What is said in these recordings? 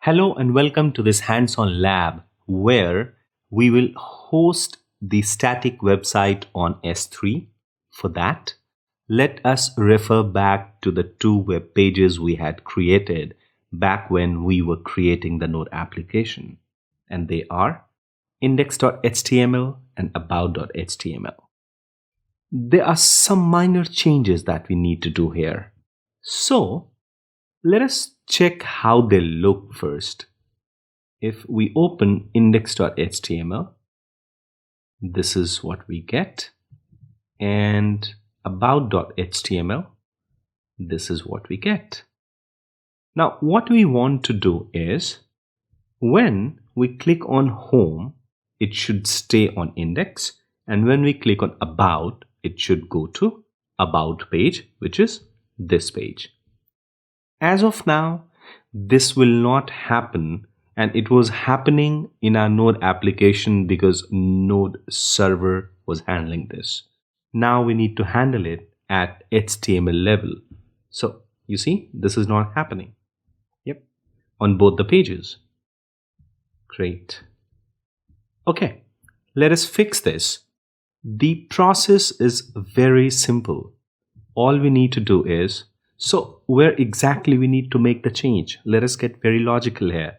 Hello and welcome to this hands-on lab where we will host the static website on S3. For that, let us refer back to the two web pages we had created back when we were creating the Node application. And they are index.html and about.html. There are some minor changes that we need to do here. So, let us check how they look first. If we open index.html, this is what we get. And about.html, this is what we get. Now, what we want to do is, when we click on home, it should stay on index. And when we click on about, it should go to about page, which is this page. As of now, this will not happen, and it was happening in our Node application because Node server was handling this. Now we need to handle it at HTML level. So you see, this is not happening. Yep, on both the pages. Great. Okay, let us fix this. The process is very simple. All we need to do is, so where exactly we need to make the change? Let us get very logical here.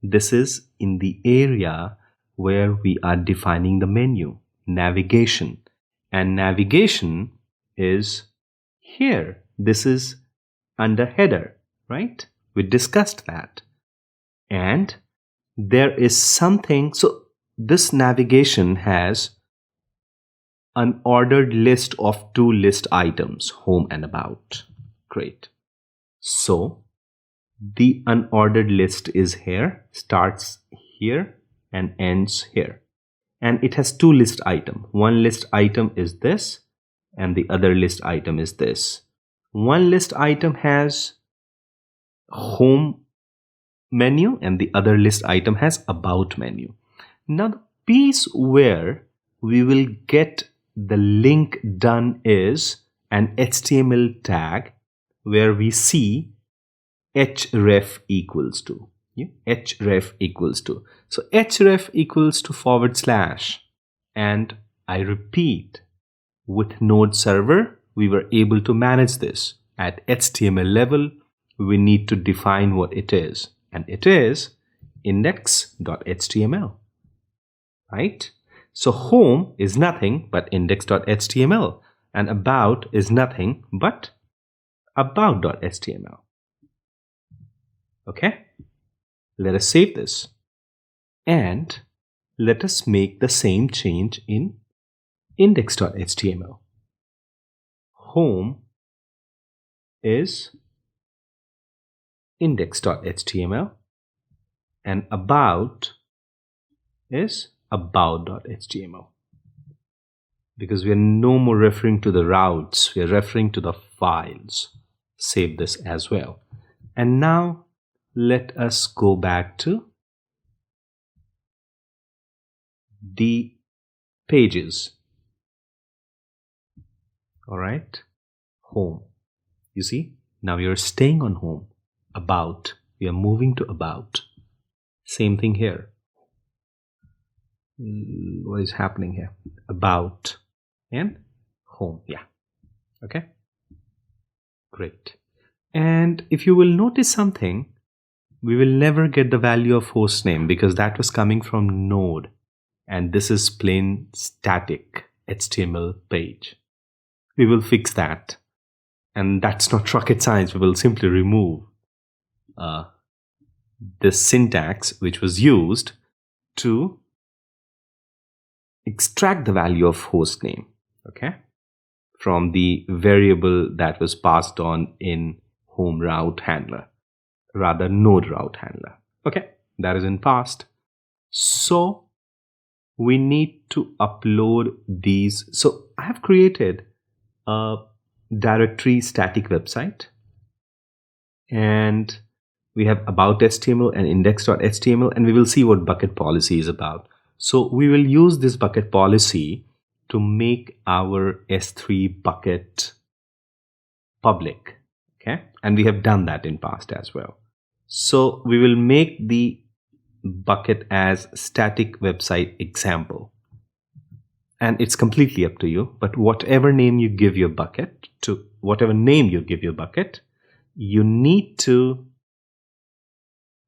This is in the area where we are defining the menu, navigation. And navigation is here. This is under header, right? We discussed that. And there is something, so this navigation has an ordered list of two list items, home and about. Great. So the unordered list is here, starts here and ends here. And it has two list items. One list item is this and the other list item is this. One list item has home menu and the other list item has about menu. Now the piece where we will get the link done is an HTML tag where we see href equals to. Yeah? href equals to. So href equals to / and I repeat, with Node server, we were able to manage this. At HTML level, we need to define what it is. And it is index.html. Right? So home is nothing but index.html and about is nothing but about.html. Okay, let us save this and let us make the same change in index.html. Home is index.html and about is about.html. Because we are no more referring to the routes, we are referring to the files. Save this as well. And now let us go back to the pages. All right, home. You see, now you're staying on home. About, we are moving to about. Same thing here. What is happening here? About and home. Yeah. Okay. Great. And if you will notice something, we will never get the value of hostname because that was coming from Node. And this is plain static HTML page. We will fix that. And that's not rocket science. We will simply remove this syntax which was used to extract the value of hostname, okay, from the variable that was passed on in home route handler, rather Node route handler. Okay, that is in past. So we need to upload these. So I have created a directory static website and we have about.html and index.html, and we will see what bucket policy is about. So we will use this bucket policy to make our S3 bucket public. Okay, and we have done that in past as well. So we will make the bucket as static website example. And it's completely up to you, but whatever name you give your bucket, you need to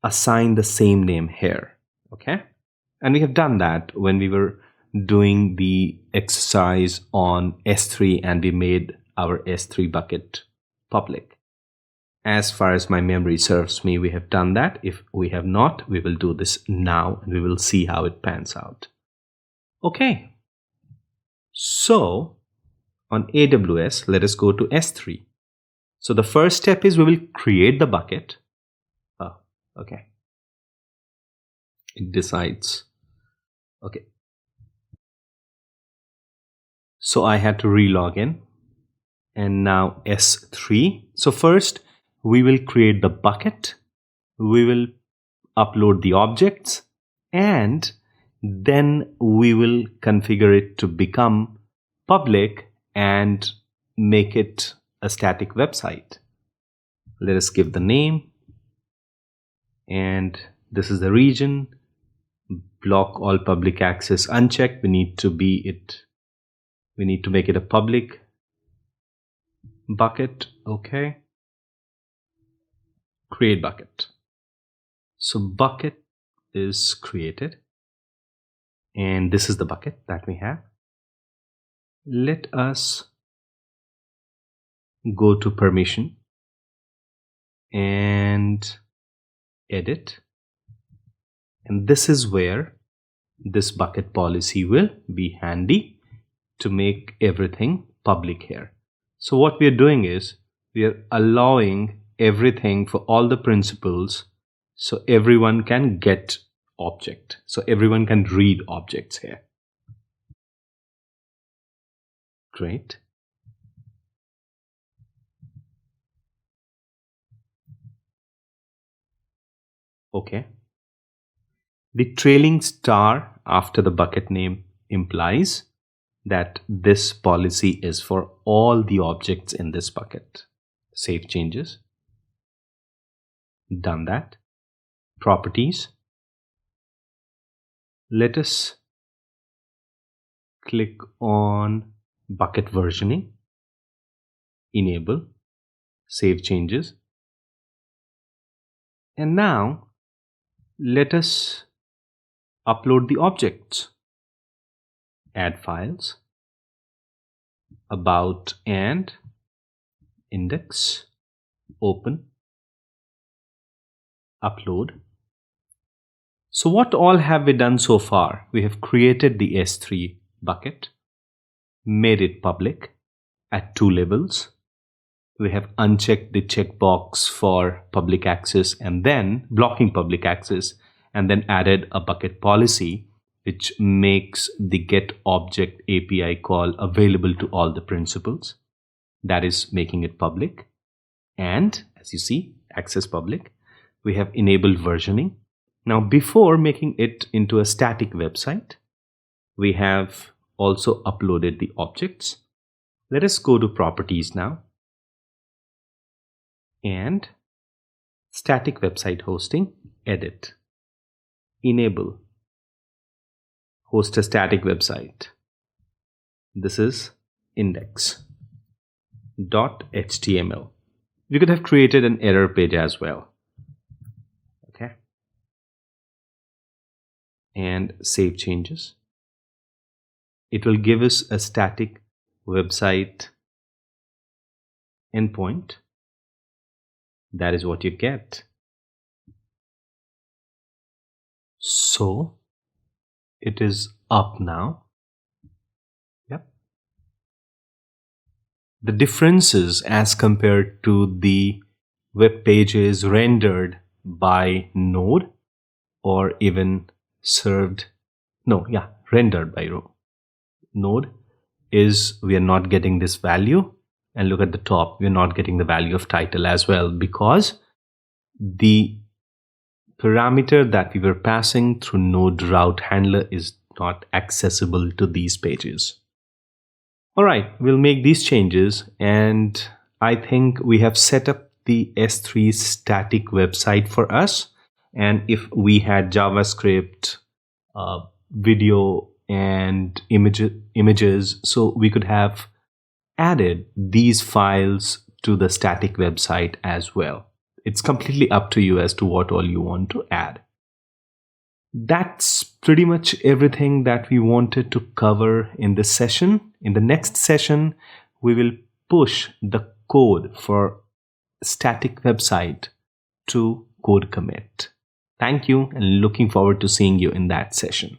assign the same name here. Okay? And we have done that when we were doing the exercise on S3 and we made our S3 bucket public. As far as my memory serves me, we have done that. If we have not, we will do this now and we will see how it pans out. Okay. So on AWS, let us go to S3. So the first step is we will create the bucket. Oh, okay. It decides. Okay. So I had to re-log in. And now S3. So first, we will create the bucket. We will upload the objects. And then we will configure it to become public and make it a static website. Let us give the name. And this is the region. Block all public access unchecked. We need to make it a public bucket. Okay. Create bucket. So bucket is created. And this is the bucket that we have. Let us go to permission and edit. And this is where this bucket policy will be handy to make everything public here. So what we are doing is we are allowing everything for all the principals so everyone can get object. So everyone can read objects here. Great. Okay. The trailing star after the bucket name implies that this policy is for all the objects in this bucket. Save changes. Done that. Properties. Let us click on bucket versioning. Enable. Save changes. And now let us upload the objects. Add files. About and index. Open. Upload. So what all have we done so far? We have created the S3 bucket, made it public at 2 levels. We have unchecked the checkbox for public access and then blocking public access, and then added a bucket policy which makes the get object API call available to all the principals. That is making it public. And as you see, access public. We have enabled versioning. Now, before making it into a static website, we have also uploaded the objects. Let us go to properties now. And static website hosting, edit, enable, host a static website. This is index.html. We could have created an error page as well. Okay. And save changes. It will give us a static website endpoint. That is what you get. So it is up now. Yep. The differences as compared to the web pages rendered by Node or even rendered by Node is we are not getting this value. And look at the top, we're not getting the value of title as well because the parameter that we were passing through Node route handler is not accessible to these pages. All right, we'll make these changes and I think we have set up the S3 static website for us. And if we had JavaScript, video and images, so we could have added these files to the static website as well. It's completely up to you as to what all you want to add. That's pretty much everything that we wanted to cover in this session. In the next session, we will push the code for static website to code commit. Thank you, and looking forward to seeing you in that session.